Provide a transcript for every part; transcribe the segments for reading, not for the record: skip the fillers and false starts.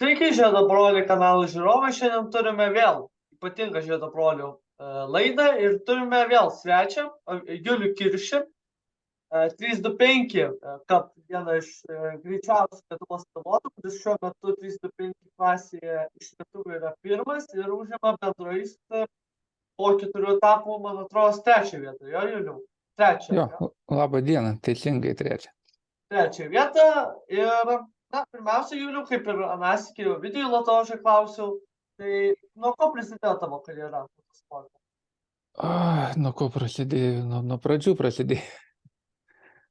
Sveiki, Žiedo brolių kanalo žiūrovai. Šiandien turime vėl ypatingą Žiedo brolių laidą ir turime vėl svečią, Julių Kiršį, 325 Cup, vieną iš greičiausių Lietuvos pilotų, kuris šiuo metu 325 klasėje iš lietuvių yra pirmas ir užima bendroįstą po 4 etapų, man atrodo, 3 vietą. Jo, Juliau? 3. Jo, labą dieną, teisingai 3. 3 vietą ir, pirmiausia, Juliau, kaip ir anąsyk jau video Latožai klausiau, tai nuo ko prasidėjo tavo karjera motosporte? Nuo ko prasidėjo? Nuo pradžių prasidėjo.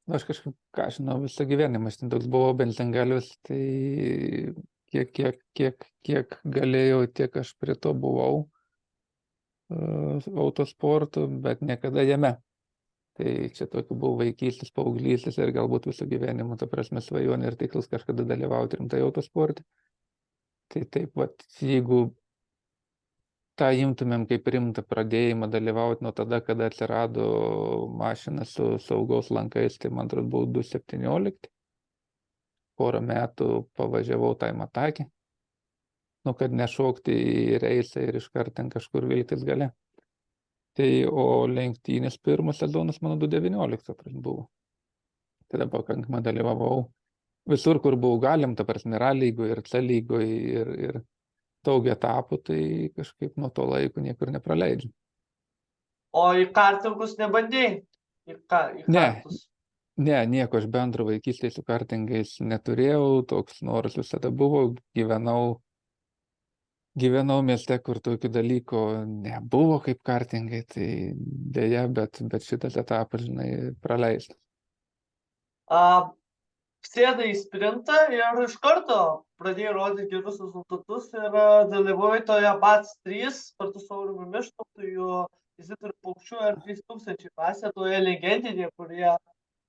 Aš kažkaip, žinau, visą gyvenimą, aš ten toks buvau benzingalis, tai kiek galėjau, tiek aš prie to buvau autosportu, bet niekada jame. Tai čia tokiu buvo vaikystės, paauglystės ir galbūt visą gyvenimą, ta prasme, svajonė ir tikslas kažkada dalyvauti rimtai autosporte. Tai taip, jeigu tą imtumėm kaip rimtą pradėjimą dalyvauti nuo tada, kada atsirado mašina su saugos lankais, tai man atrodo buvo 2017. Porą metų pavažiavau time attack'į, kad nešokti į reisą ir iškart ten kažkur viltis gale. Tai o lenktynės pirmas sezonas mano 2019 buvo. Tada pakankamai dalyvavau visur, kur buvo galim, ta prasme, R lygoje ir C lygoje ir daug etapų, tai kažkaip nuo to laiko niekur nepraleidžiu. O į kartingus nebandėjai? Į kartus? Ne, nieko aš bendro vaikystėje su kartingais neturėjau, toks noras visada buvo, gyvenau mieste, kur tokių dalykų nebuvo kaip kartingai, tai dėja, bet šitas etapas, žinai, praleistas. Sėdai į sprintą ir iš karto pradėjai rodyti gerus rezultatus ir dalyvauji toje BATS 3 kartu su Aurimu Mištautu, Izidoriu Paukščiu ir 3000 klasė, toje legendinėje, kurie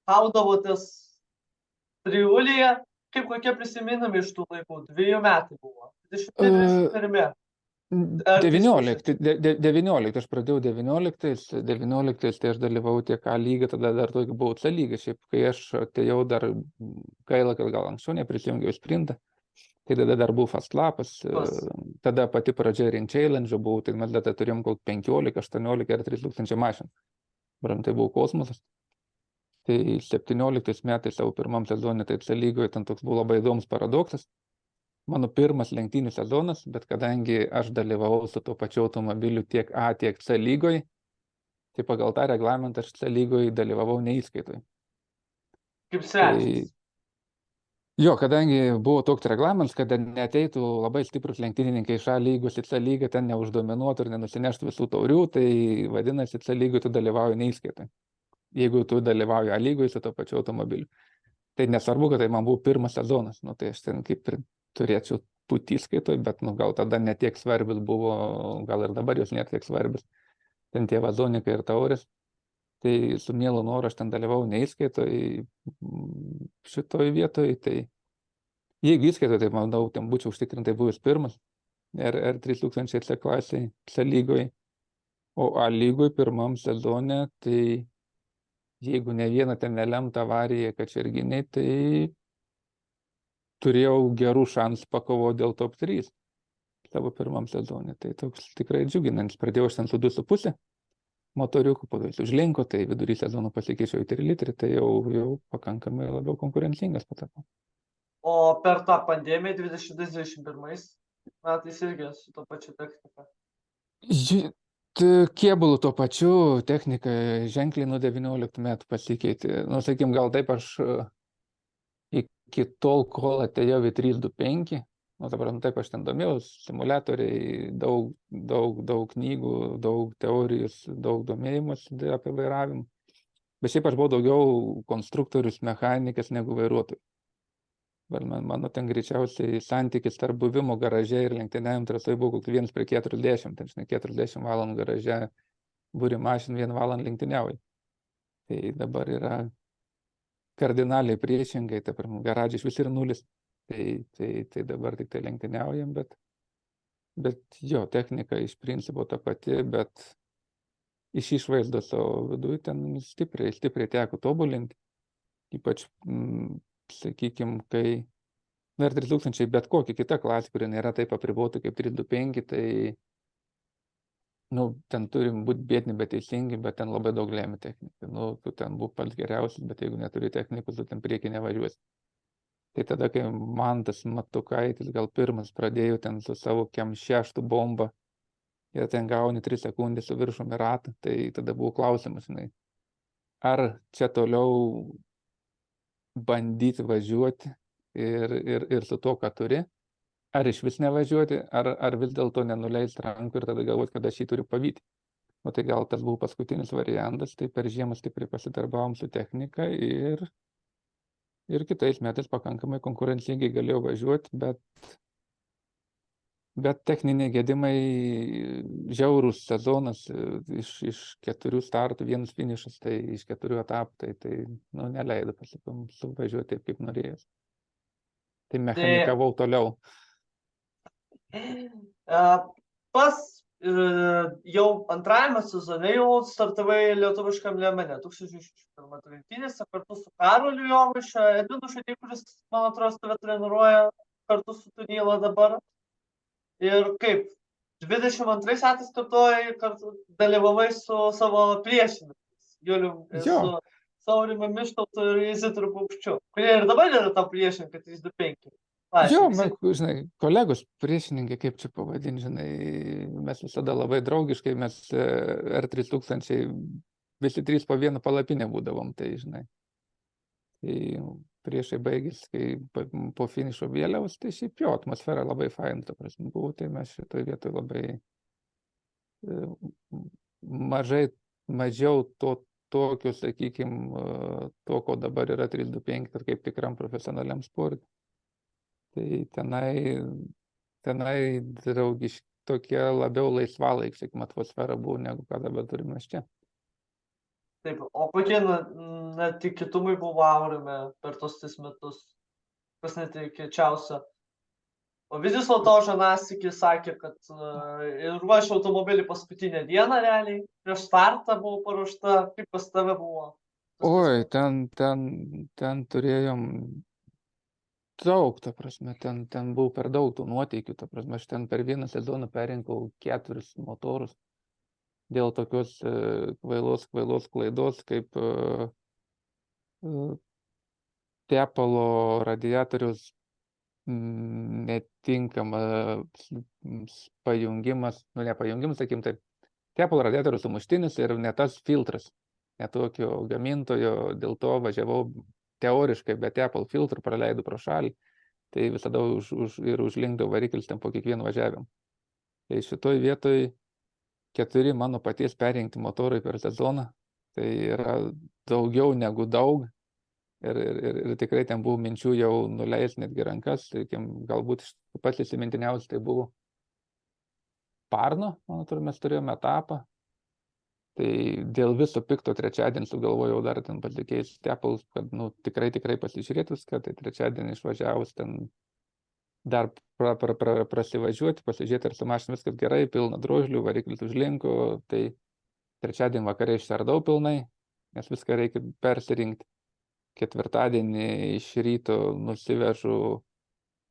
kaudavotės triulyje. Kaip kokie prisiminimai iš tų laikų? 2 metai buvo. 21. 19, aš pradėjau 19, tai aš dalyvau tiek A lygą, tada dar tokį buvau C lygą, šiaip kai aš atėjau dar gaila, kad gal anksčiau neprisijungiau į sprintą, tai tada dar buvo fast lapas, tada pati pradžia Ring Challenge buvo, tai mes tada turėjom kol 15, 18 ar 3000 mašinų, tai buvo kosmosas. Tai 17 metais savo pirmam sezonė, tai C lygoje ten toks buvo labai įdomus paradoksas. Mano pirmas lenktynių sezonas, bet kadangi aš dalyvavau su tuo pačiu automobiliu tiek A, tiek C lygoje, tai pagal tą reglamentą aš C lygoje dalyvavau neįskaitoj. Kaip svečias? Jo, kadangi buvo toks reglamentas, kad neateitų labai stiprus lenktynininkai iš A lygos į C lygą, ten neuždominuotų ir nenusineštų visų taurių, tai vadinasi, C lygoje tu dalyvauji neįskaitoj. Jeigu tu dalyvauji A lygoje su tuo pačiu automobiliu. Tai nesvarbu, kad tai man buvo pirmas sezonas, tai aš ten kaip ir turėčiau būti įskaitoj, bet gal tada netiek svarbus buvo, gal ir dabar jos netiek svarbus, ten tie vazonikai ir taurės. Tai su mielu noru aš ten dalyvau neįskaitoj šitoj vietoj, tai jeigu įskaitoj, tai manau, ten būčiau užtikrintai buvęs pirmas ir 3000 C klasėje, C lygoje, o A lygoje pirmam sezone, tai jeigu ne vieną ten nelemtą avariją kačerginėj, tai turėjau gerų šansų pakovoti dėl top 3 savo pirmam sezonė. Tai toks tikrai džiuginantis. Pradėjau aš ten su 2,5 motoriukų, po to jis užlinko, tai vidury sezono pasikeičiau į 3 litrį, tai jau pakankamai labiau konkurencingas patapau. O per tą pandemiją 2021 metais irgi su to pačiu technika? Kėbulų tuo pačiu, technika ženkliai nuo 19 metų pasikeitė. Sakykim, gal taip aš iki tol, kol atėjau į 325, taip aš ten domėjau, simuliatoriai, daug knygų, daug teorijos, daug domėjimus apie vairavimą. Bet šiaip aš buvau daugiau konstruktorius, mechanikas negu vairuotojų. Mano ten greičiausiai santykis tarp buvimo garaže ir lenktyniavimo trasoj buvo 1:40, ten 40 valandų garaže būri mašinų 1 valandą lenktyniauji. Tai dabar yra kardinaliai priešingai, garažai iš vis yra 0, tai dabar tik tai lenktyniaujam, bet jo, technika iš principo ta pati, bet iš išvaizdos savo viduje ten stipriai teko tobulinti, ypač sakykime, kai R3000, bet kokia kita klasė, kuri nėra taip apribota kaip 325, tai ten turim būti biedni, bet teisingi, bet ten labai daug lėmė technika. Tu ten būk pats geriausias, bet jeigu neturi technikos, tu ten priekį nevažiuosi. Tai tada, kai Mantas Matukaitis gal pirmas pradėjo ten su savo kem 6 bomba ir ten gauni 3 sekundės su viršumi ratą, tai tada buvo klausimas, ar čia toliau bandyti važiuoti ir su to, ką turi, ar iš vis nevažiuoti, ar vis dėlto nenuleisti rankų ir tada galvoti, kad aš jį turiu pavyti. Tai gal tas buvo paskutinis variantas, tai per žiemą stipriai pasidarbavom su technika ir kitais metais pakankamai konkurencingai galėjau važiuoti, bet techniniai gedimai, žiaurus sezonas, iš 4 startų, 1 finišas, tai iš 4 etapų, tai neleido suvažiuoti taip, kaip norėjęs. Tai mechanikavau toliau. Jau antrajame sezone jau startavai lietuviškam Lemane 2006 metų lenktynėse kartu su Karoliu Jovaiša, Edvinu Šaty, kuris, man atrodo, tave treniruoja kartu su Tunila dabar. Ir kaip, 22 metais kartuoji, kartu dalyvavai su savo priešininkais, Julium, su Saurimi Mištautu ir Izidoriu Paukščiu, kurie ir dabar yra tam priešininkai 325. Žinai, kolegos priešininkai, kaip čia pavadinti, mes visada labai draugiškai, mes R3000 visi 3 po vieną palapinę būdavom, tai žinai. Tai priešai baigės, kai po finišo vėliavos, tai šiaip jo atmosfera labai faina, ta prasme, buvo, tai mes šitoje vietoje labai mažiau tokio, sakykime, to, ko dabar yra 325, ir kaip tikram profesionaliam sportui. Tai tenai draugiški, tokie labiau laisvalaik, sakykime, atmosfera buvo, negu ką dabar turime čia. Taip, o kokie netikėtumai buvo Aurime per tos 3 metus? Kas netikėčiausia? O vis dėlto Žanasikis sakė, kad ruošė automobilį paskutinę dieną realiai, prieš startą buvo paruošta, kaip pas tave buvo? Oi, ten turėjom daug, ta prasme, ten buvo per daug tų nuoteikių, ta prasme, aš ten per vieną sezoną perinkau 4 motorus dėl tokios kvailos klaidos, kaip tepalo radiatorius netinkamas pajungimas, nepajungimas, sakykim, taip, tepalo radiatorius sumuštinis ir ne tas filtras, ne tokio gamintojo, dėl to važiavau teoriškai be tepalo filtrų, praleidau pro šalį, tai visada užlinkdavo variklis ten po kiekvienu važiavimu. Tai šitoj vietoj 4 mano paties perrinkti motorai per sezoną, tai yra daugiau negu daug ir tikrai ten buvo minčių jau nuleisti netgi rankas, galbūt pats įsimintiniausias tai buvo Parno, man atrodo, mes turėjome etapą. Tai dėl viso pikto trečiadienį sugalvojau dar ten pasikeisti tepalus, kad tikrai pasižiūrėti viską, tai trečiadienį išvažiavus ten dar prasivažiuoti, pasižiūrėti, ar su mašina viskas gerai, pilna drožlių, variklis užlinko, tai trečiadienį vakare išsardau pilnai, nes viską reikia persirinkti. Ketvirtadienį iš ryto nusivežu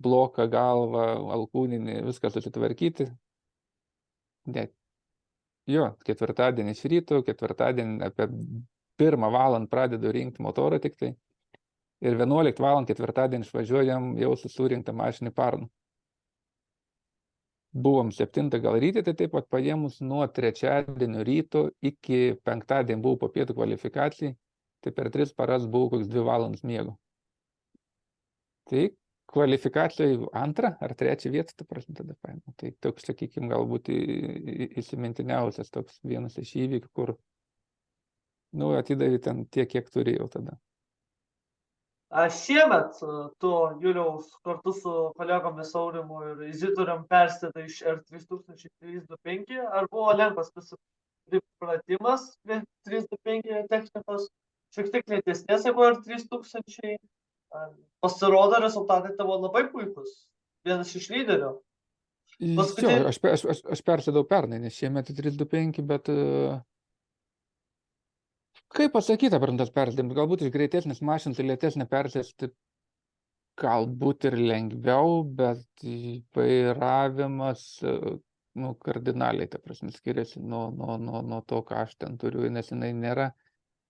bloką, galvą, alkūninį, viską susitvarkyti. Ketvirtadienį iš ryto, ketvirtadienį apie 1 valandą pradedu rinkti motorą tik tai. Ir 11 valandą ketvirtadienį išvažiuojam jau su surinktą mašinį Parnu. Buvom 7 gal ryte, tai taip pat paėmus nuo trečiadienio ryto iki penktadienį buvau po pietų kvalifikacijai, tai per 3 paras buvo koks 2 valandas miego. Tai kvalifikacijai 2 ar 3 vietą, ta prasme, tada paėmė. Tai toks, sakykime, galbūt įsimintiniausias toks vienas iš įvykių, kur atidavė ten tiek, kiek turėjau tada. Šiemet tu, Juliaus, kartu su kolegomis Aurimu ir Izidorium persėdai iš R3000-325, ar buvo lengvas pripratimas prie 325 technikos, šiek tiek lėtesnės negu R3000? Pasirodo, rezultatai tavo labai puikus, vienas iš lyderių. Aš persėdau pernai, nes šiemet 325, bet kaip pasakyti, tas persėdimas, galbūt iš greitesnės mašinos ir lėtesnė persėsti galbūt ir lengviau, bet vairavimas kardinaliai, ta prasme, skiriasi nuo to, ką aš ten turiu, nes jinai nėra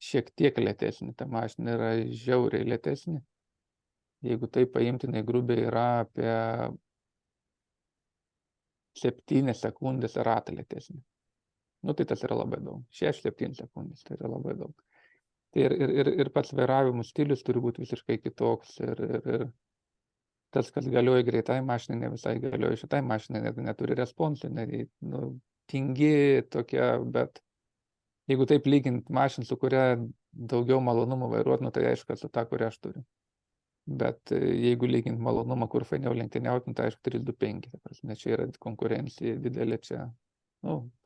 šiek tiek lėtesnė, ta mašina yra žiauriai lėtesnė. Jeigu tai paimtinai grubiai yra apie 7 sekundės ratą lėtesnė. Nu, tai tas yra labai daug. 6-7 sekundės, tai yra labai daug. Tai ir pats vairavimo stilius turi būti visiškai kitoks. Ir tas, kas galioja greitai mašinai, ne visai galioja šitai mašinai, neturi responsų, tingi tokia, bet jeigu taip lygint mašiną, su kuria daugiau malonumo vairuoti, tai aišku, su ta, kurią aš turiu. Bet jeigu lygint malonumą, kur fainiau lenktyniauti, tai aišku 325, ta prasme, čia yra konkurencija didelė, čia,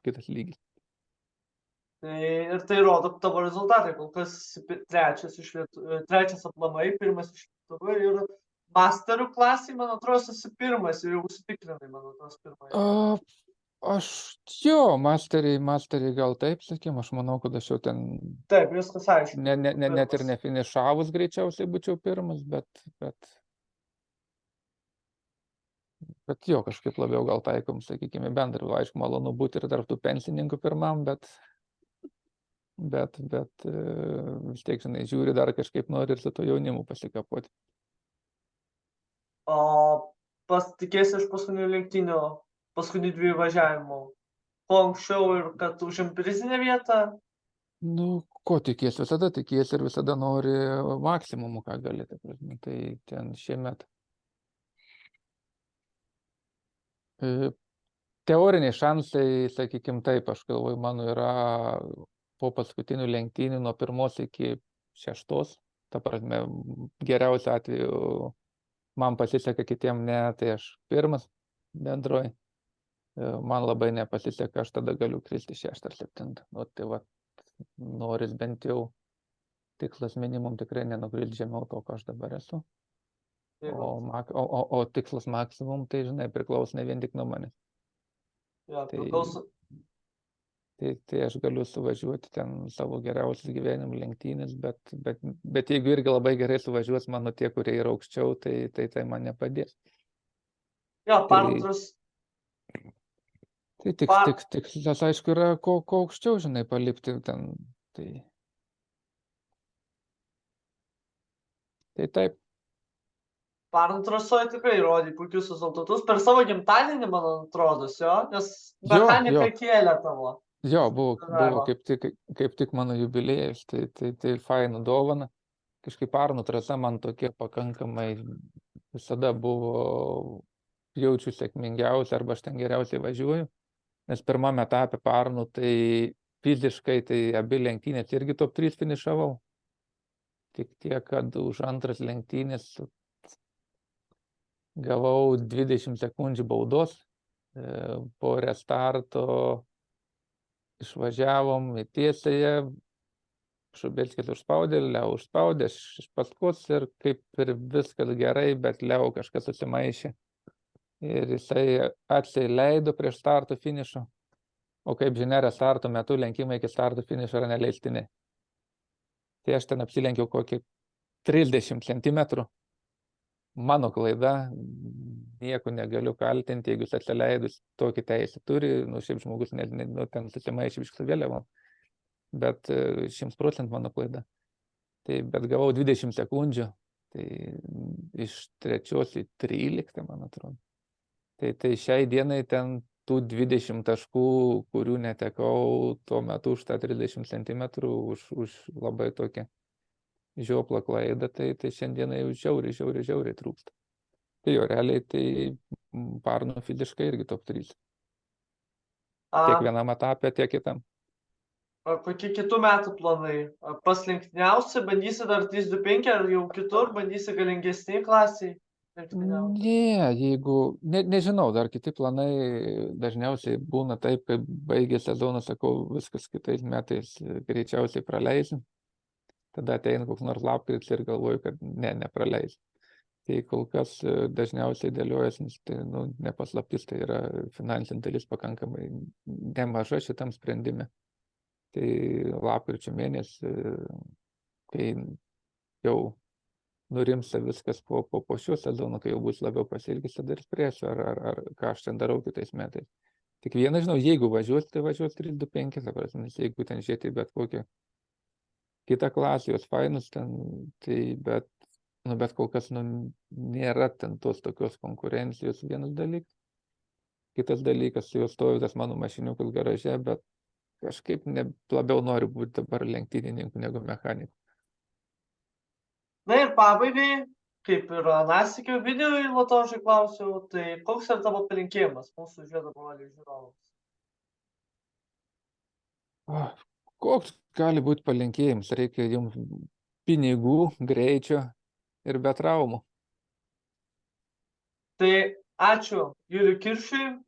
kitas lygis. Ir tai rodo tavo rezultatai, kol kas trečias aplamai, pirmas iš Lietuvos ir masterių klasėje, man atrodo, esi pirmas ir jau užsitikrinai, man atrodo, pirmąjį. Aš masteriai gal taip, sakym, aš manau, kad aš jau ten Taip, viskas aišku. net ir nefinišavus greičiausiai būčiau pirmas, bet jo, kažkaip labiau gal taikom, sakykime, bendrą, aišku, malonu būti ir tarp tų pensininkų pirmam, bet vis tiek, žinai, žiūri dar kažkaip nori ir su to jaunimu pasikapoti. O tikėsi iš paskutinių lenktynių, paskutinių 2 važiavimų, ko anksčiau ir kad užim prizinę vietą? Ko tikiesi, visada tikiesi ir visada nori maksimumų, ką gali, tai ten šiemet. Teoriniai šansai, sakykim taip, aš galvoju, mano yra po paskutinių lenktynių nuo 1 iki 6, ta prasme, geriausiu atveju man pasiseka, kitiem ne, tai aš 1 bendroj. Man labai nepasiseka, aš tada galiu kristi 6 ar 7. Tai va, noris bent jau tikslas minimum tikrai nenukristi žemiau to, ko aš dabar esu. O tikslas maksimum, tai žinai, priklauso ne vien tik nuo manęs. Ja, priklauso. Tai aš galiu suvažiuoti ten savo gyvenimo lenktynės, bet jeigu irgi labai gerai suvažiuos mano tie, kurie yra aukščiau, tai man nepadės. Ja, partners. Tai tikslas, aišku, yra ko aukščiau, žinai, palipti ten. Tai taip. Parntrasoje tikrai rodė puikius rezultatus. Per savo gimtadienį, man atrodo, nes mechanika kėlė tavo. Jo, buvo kaip tik mano jubiliejus, tai faina dovana. Kažkaip Arnų trasa man tokia pakankamai visada buvo jaučiu sėkmingiausia arba aš ten geriausiai važiuoju. Nes pirmame etape Arnų tai fiziškai tai abi lenktynės irgi top 3 finišavau. Tik tiek, kad už antras lenktynės gavau 20 sekundžių baudos. Po restarto išvažiavom į tiesąją, Šubelskis užspaudė, Leo užspaudė, aš iš paskos ir kaip ir viskas gerai, bet Leo kažkas susimaišė. Ir jisai atsileido prieš starto finišo. O kaip žinia, restarto metu lenkimai iki starto finišo yra neleistini. Tai aš ten apsilenkiau kokį 30 centimetrų. Mano klaida, nieko negaliu kaltinti, jeigu jis atsileidus tokį teisę turi, šiaip žmogus ten susimaišė biškį su vėliavom. Bet 100% mano klaida. Bet gavau 20 sekundžių, tai iš 3 į 13, man atrodo. Tai šiai dienai ten tų 20 taškų, kurių netekau tuo metu už tą 30 centimetrų, už labai tokią žioplą klaidą, tai šiandieną jau žiauriai trūksta. Tai jo, realiai tai Arnų fiziškai irgi top 3. Tiek vienam etape, tiek kitam. Kokie kitų metų planai? Paslenktyniausi, bandysi dar 325 ar jau kitur, bandysi galingesnį klasiai? Nežinau, dar kiti planai dažniausiai būna taip, kai baigė sezoną, sakau, viskas kitais metais greičiausiai praleisim. Tada ateina koks nors lapkritis ir galvoju, kad nepraleis. Tai kol kas dažniausiai dėliojas, nes tai nepaslaptis, tai yra finansinė dalis pakankamai nemaža šitam sprendime. Tai lapkričio mėnesį, kai jau nurimsta viskas po šio sezono, kai jau bus labiau pasiilgęs, tada ir spręsiu, ar ką aš ten darau kitais metais. Tik vieną žinau, jeigu važiuos, tai važiuos 325, nes jeigu ten žiūrėti bet kokią kitą klasę, jos fainus ten, tai bet kol kas nėra ten tos tokios konkurencijos vienas dalykas. Kitas dalykas, su juo stovi tas mano mašiniukas garaže, bet kažkaip labiau noriu būti dabar lenktynininku negu mechaniku. Na ir pabaigai, kaip ir anąsykių video Latošai klausiau, tai koks yra tavo palinkėjimas mūsų Žiedo brolių žiūrovams? Koks gali būti palinkėjimas? Reikia jums pinigų, greičio ir be traumų. Tai ačiū Juliui Kiršiui,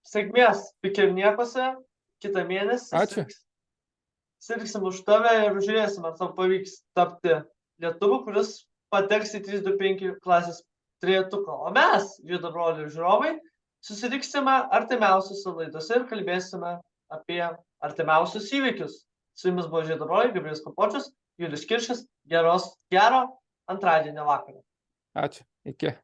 sėkmės Pikirniekuose, kitą mėnesį. Ačiū. Sirgsim už tave ir žiūrėsim, ar tau pavyks tapti lietuviu, kuris pateks į 325 klasės trejetuką. O mes, Žiedo brolių žiūrovai, susitiksime artimiausiuose laidose ir kalbėsime apie artimiausius įvykius. Su jumis buvo Žiedo broliai, Gabrielius Kapočius, Julius Kiršis. Gero antradienio vakarą. Ačiū. Iki.